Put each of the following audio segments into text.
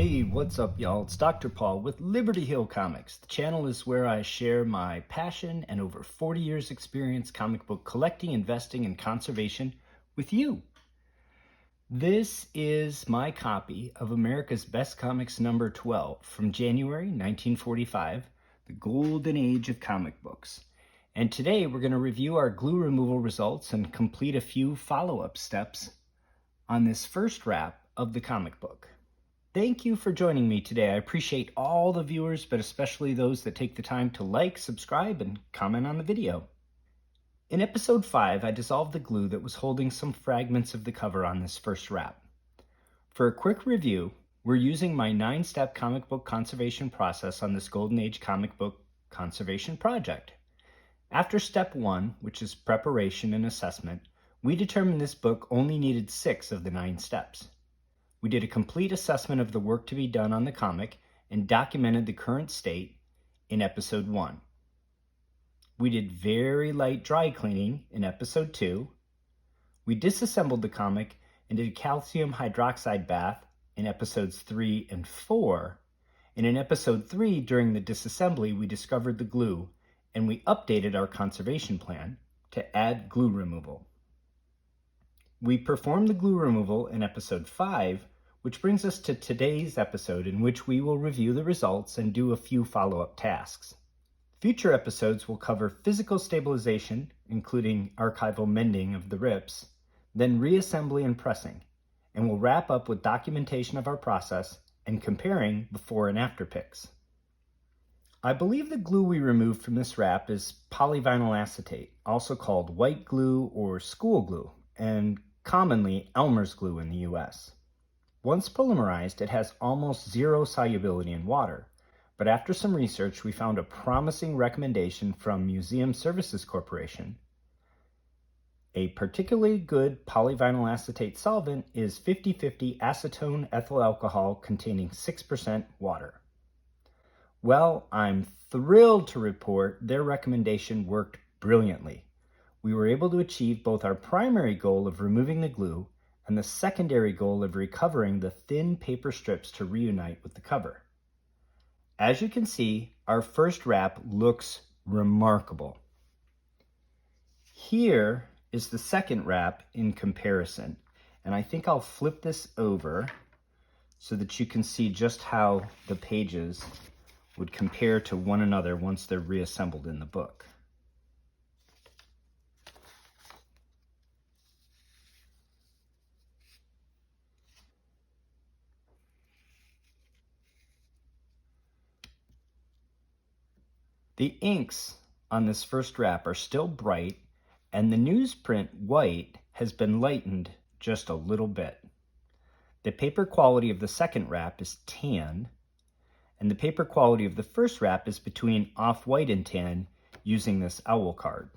Hey, what's up, y'all? It's Dr. Paul with Liberty Hill Comics. The channel is where I share my passion and over 40 years experience comic book collecting, investing, and conservation with you. This is my copy of America's Best Comics number 12 from January 1945, the golden age of comic books. And today we're going to review our glue removal results and complete a few follow-up steps on this first wrap of the comic book. Thank you for joining me today. I appreciate all the viewers, but especially those that take the time to like, subscribe, and comment on the video. In episode 5, I dissolved the glue that was holding some fragments of the cover on this first wrap. For a quick review, we're using my 9-step comic book conservation process on this Golden Age comic book conservation project. After step 1, which is preparation and assessment, we determined this book only needed 6 of the 9 steps. We did a complete assessment of the work to be done on the comic and documented the current state in episode 1. We did very light dry cleaning in episode 2. We disassembled the comic and did a calcium hydroxide bath in episodes 3 and 4. And in episode 3, during the disassembly, we discovered the glue and we updated our conservation plan to add glue removal. We performed the glue removal in episode 5, which brings us to today's episode, in which we will review the results and do a few follow-up tasks. Future episodes will cover physical stabilization, including archival mending of the rips, then reassembly and pressing, and we'll wrap up with documentation of our process and comparing before and after pics. I believe the glue we removed from this wrap is polyvinyl acetate, also called white glue or school glue, and commonly Elmer's glue in the US. Once polymerized, it has almost zero solubility in water, but after some research, we found a promising recommendation from Museum Services Corporation. A particularly good polyvinyl acetate solvent is 50/50 acetone ethyl alcohol containing 6% water. Well, I'm thrilled to report their recommendation worked brilliantly. We were able to achieve both our primary goal of removing the glue and the secondary goal of recovering the thin paper strips to reunite with the cover. As you can see, our first wrap looks remarkable. Here is the second wrap in comparison, and I think I'll flip this over so that you can see just how the pages would compare to one another once they're reassembled in the book. The inks on this first wrap are still bright, and the newsprint white has been lightened just a little bit. The paper quality of the second wrap is tan, and the paper quality of the first wrap is between off-white and tan using this owl card.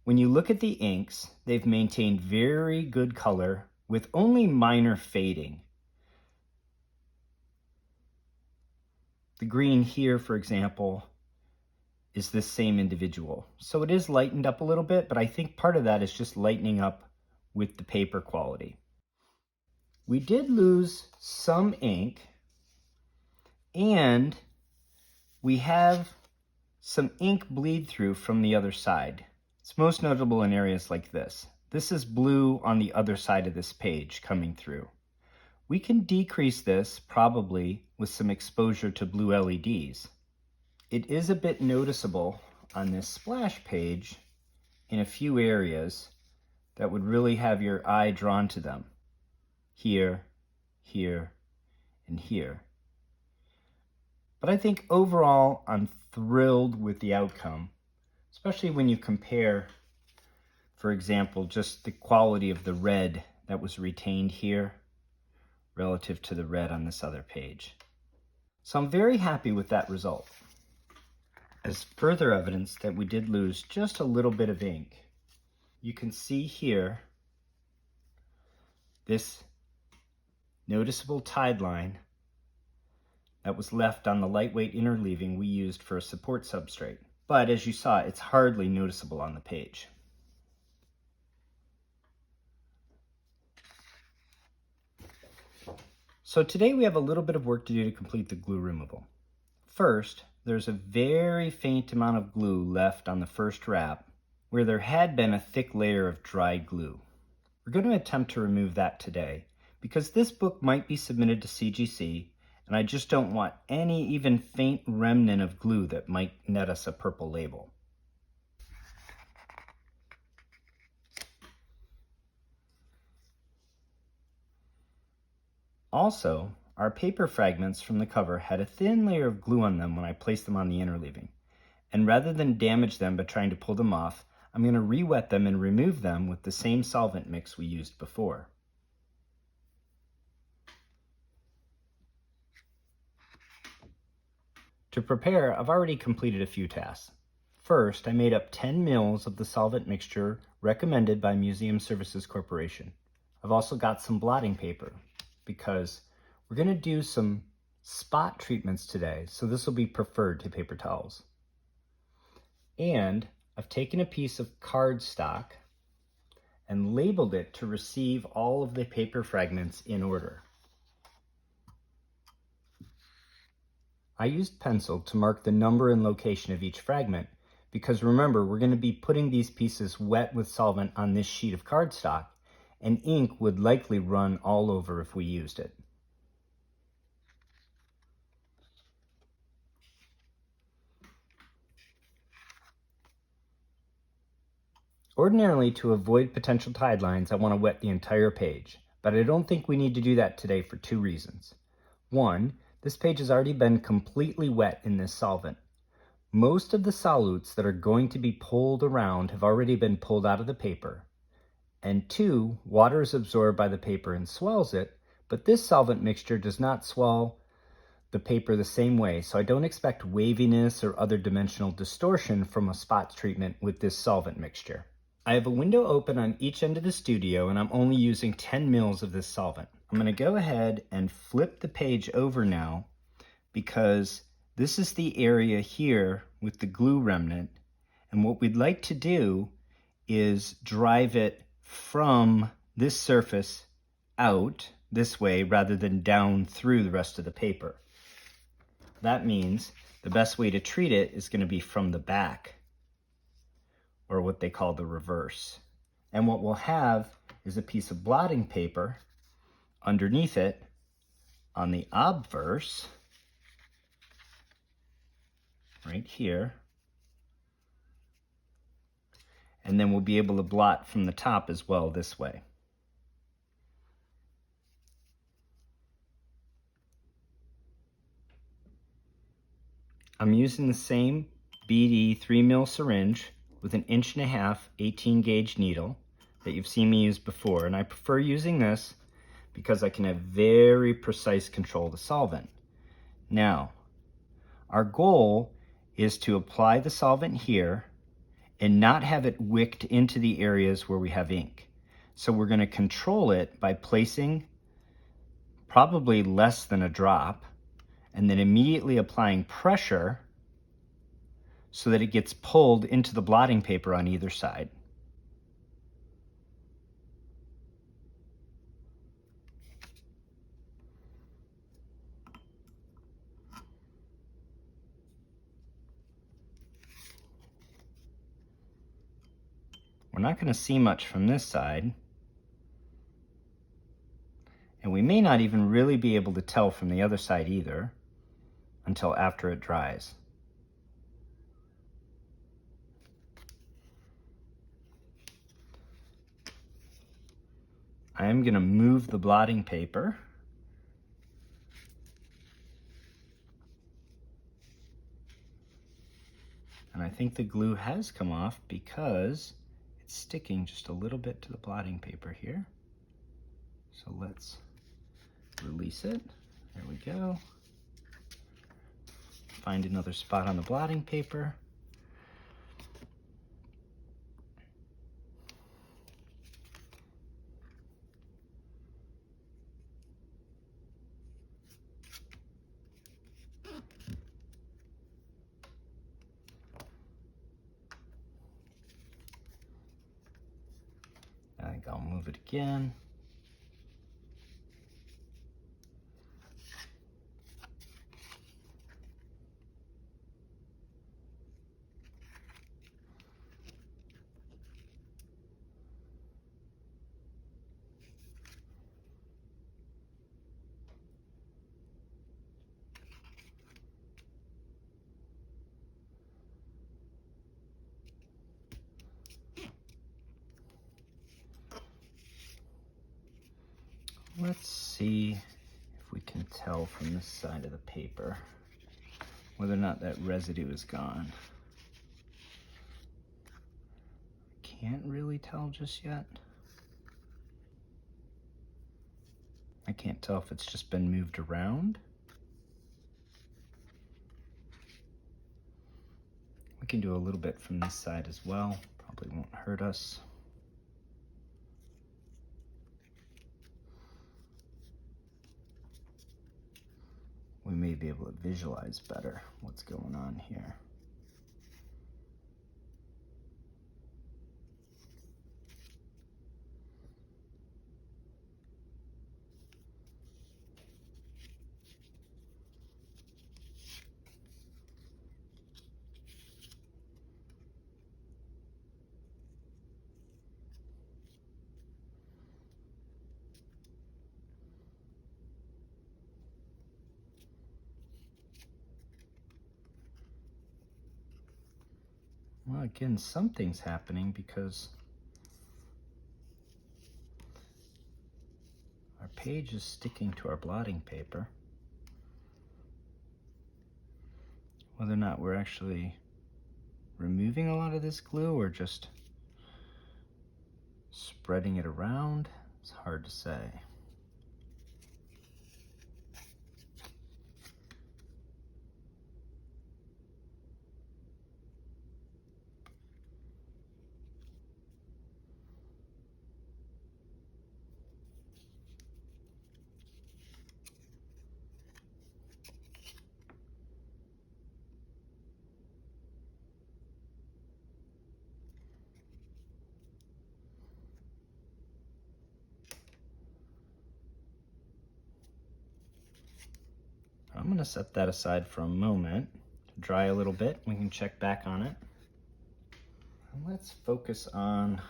When you look at the inks, they've maintained very good color with only minor fading. The green here, for example, is this same individual. So it is lightened up a little bit, but I think part of that is just lightening up with the paper quality. We did lose some ink, and we have some ink bleed through from the other side. It's most notable in areas like this. This is blue on the other side of this page coming through. We can decrease this probably with some exposure to blue LEDs. It is a bit noticeable on this splash page in a few areas that would really have your eye drawn to them. Here, here, and here. But I think overall I'm thrilled with the outcome, especially when you compare, for example, just the quality of the red that was retained here relative to the red on this other page. So I'm very happy with that result. As further evidence that we did lose just a little bit of ink, you can see here this noticeable tide line that was left on the lightweight interleaving we used for a support substrate. But as you saw, it's hardly noticeable on the page. So today we have a little bit of work to do to complete the glue removal. First, there's a very faint amount of glue left on the first wrap where there had been a thick layer of dry glue. We're going to attempt to remove that today because this book might be submitted to CGC and I just don't want any even faint remnant of glue that might net us a purple label. Also, our paper fragments from the cover had a thin layer of glue on them when I placed them on the interleaving. And rather than damage them by trying to pull them off, I'm going to re-wet them and remove them with the same solvent mix we used before. To prepare, I've already completed a few tasks. First, I made up 10 mils of the solvent mixture recommended by Museum Services Corporation. I've also got some blotting paper because we're going to do some spot treatments today, so this will be preferred to paper towels. And I've taken a piece of cardstock and labeled it to receive all of the paper fragments in order. I used pencil to mark the number and location of each fragment because remember, we're going to be putting these pieces wet with solvent on this sheet of cardstock, and ink would likely run all over if we used it. Ordinarily, to avoid potential tide lines, I want to wet the entire page, but I don't think we need to do that today for two reasons. One, this page has already been completely wet in this solvent. Most of the solutes that are going to be pulled around have already been pulled out of the paper. And two, water is absorbed by the paper and swells it, but this solvent mixture does not swell the paper the same way, so I don't expect waviness or other dimensional distortion from a spot treatment with this solvent mixture. I have a window open on each end of the studio and I'm only using 10 mils of this solvent. I'm going to go ahead and flip the page over now because this is the area here with the glue remnant, and what we'd like to do is drive it from this surface out this way rather than down through the rest of the paper. That means the best way to treat it is going to be from the back, or what they call the reverse. And what we'll have is a piece of blotting paper underneath it on the obverse, right here. And then we'll be able to blot from the top as well this way. I'm using the same BD 3mm syringe with an 1.5" 18 gauge needle that you've seen me use before, and I prefer using this because I can have very precise control of the solvent. Now, our goal is to apply the solvent here and not have it wicked into the areas where we have ink. So we're going to control it by placing probably less than a drop and then immediately applying pressure so that it gets pulled into the blotting paper on either side. We're not going to see much from this side, and we may not even really be able to tell from the other side either until after it dries. I am going to move the blotting paper and I think the glue has come off because it's sticking just a little bit to the blotting paper here. So let's release it. There we go. Find another spot on the blotting paper. I think I'll move it again. Let's see if we can tell from this side of the paper whether or not that residue is gone. Can't really tell just yet. I can't tell if it's just been moved around. We can do a little bit from this side as well. Probably won't hurt us. We may be able to visualize better what's going on here. Well, again, something's happening because our page is sticking to our blotting paper. Whether or not we're actually removing a lot of this glue or just spreading it around, it's hard to say. I'm going to set that aside for a moment to dry a little bit. We can check back on it. And let's focus on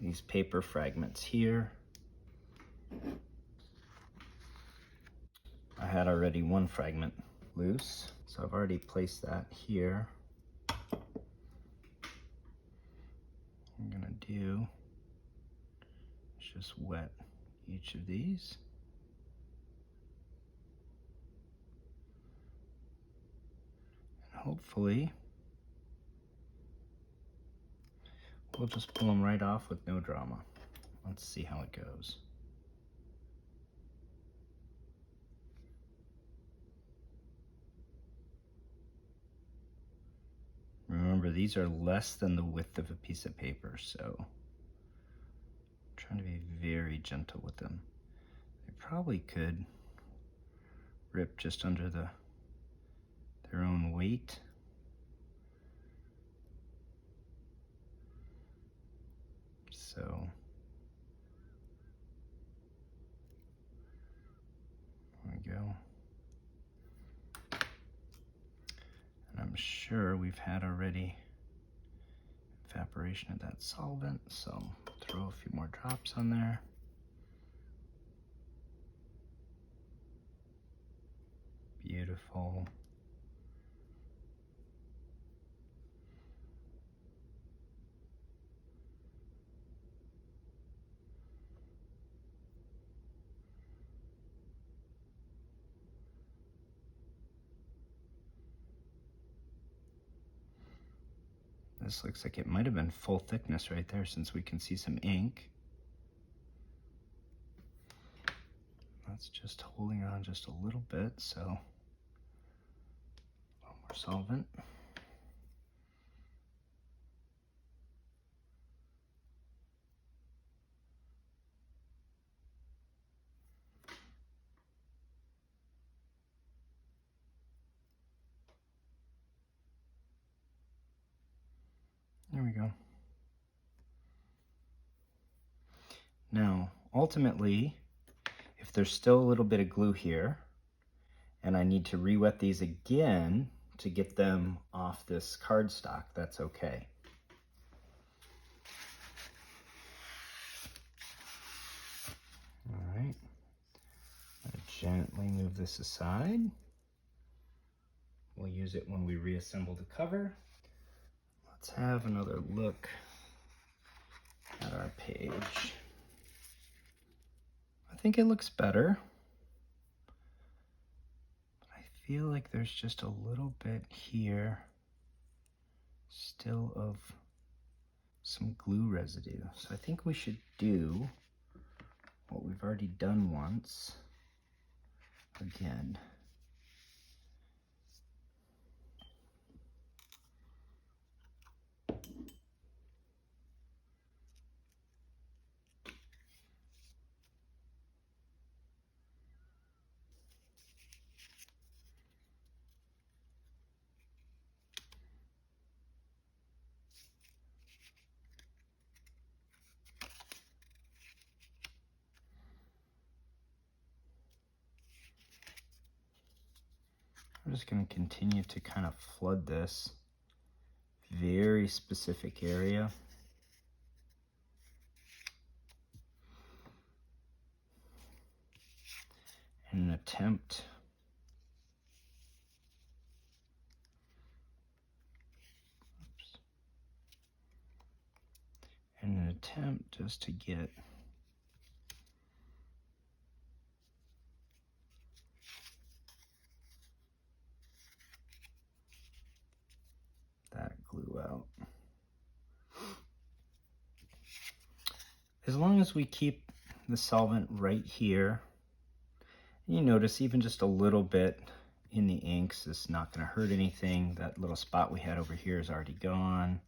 these paper fragments here. I had already one fragment loose, so I've already placed that here. What I'm going to do is just wet each of these. Hopefully, we'll just pull them right off with no drama. Let's see how it goes. Remember, these are less than the width of a piece of paper, so I'm trying to be very gentle with them. They probably could rip just under their own weight. So there we go. And I'm sure we've had already evaporation of that solvent, so throw a few more drops on there. Beautiful. This looks like it might have been full thickness right there since we can see some ink. That's just holding on just a little bit, so a little more solvent. There we go. Now, ultimately, if there's still a little bit of glue here, and I need to re-wet these again to get them off this cardstock, that's okay. All right, I'm gonna gently move this aside. We'll use it when we reassemble the cover. Let's have another look at our page. I think it looks better. I feel like there's just a little bit here still of some glue residue. So I think we should do what we've already done once again. I'm just going to continue to kind of flood this very specific area. In an attempt just to get that glue out. As long as we keep the solvent right here, you notice even just a little bit in the inks is not going to hurt anything. That little spot we had over here is already gone.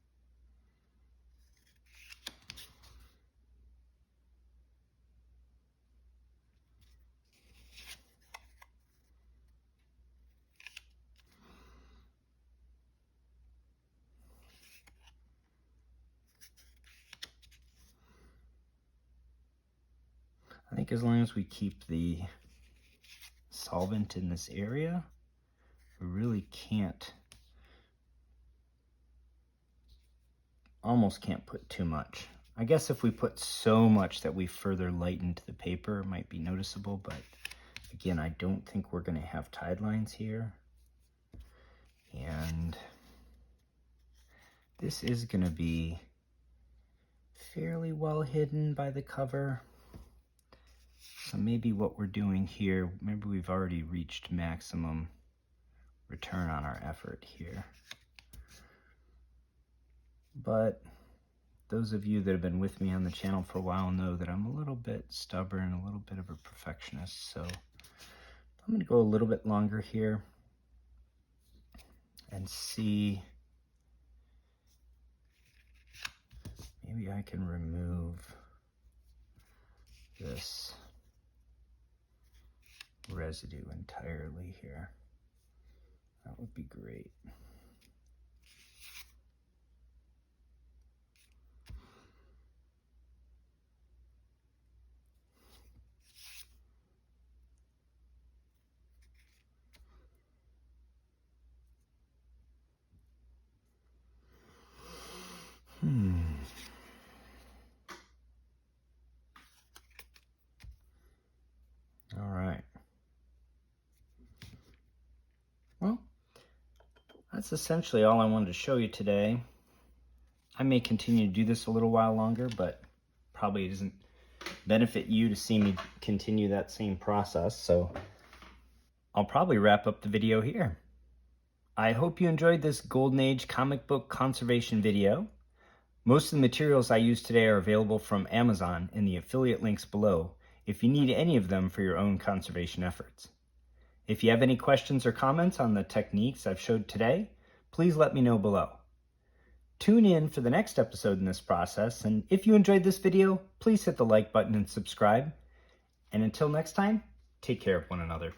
I think as long as we keep the solvent in this area, we really almost can't put too much. I guess if we put so much that we further lightened the paper, it might be noticeable, but again, I don't think we're going to have tide lines here. And this is going to be fairly well hidden by the cover. So maybe what we're doing here, maybe we've already reached maximum return on our effort here. But those of you that have been with me on the channel for a while know that I'm a little bit stubborn, a little bit of a perfectionist. So I'm going to go a little bit longer here and see. Maybe I can remove this residue entirely here. That would be great. All right. Well, that's essentially all I wanted to show you today. I may continue to do this a little while longer, but probably doesn't benefit you to see me continue that same process. So I'll probably wrap up the video here. I hope you enjoyed this Golden Age comic book conservation video. Most of the materials I used today are available from Amazon in the affiliate links below if you need any of them for your own conservation efforts. If you have any questions or comments on the techniques I've showed today, please let me know below. Tune in for the next episode in this process, and if you enjoyed this video, please hit the like button and subscribe. And until next time, take care of one another.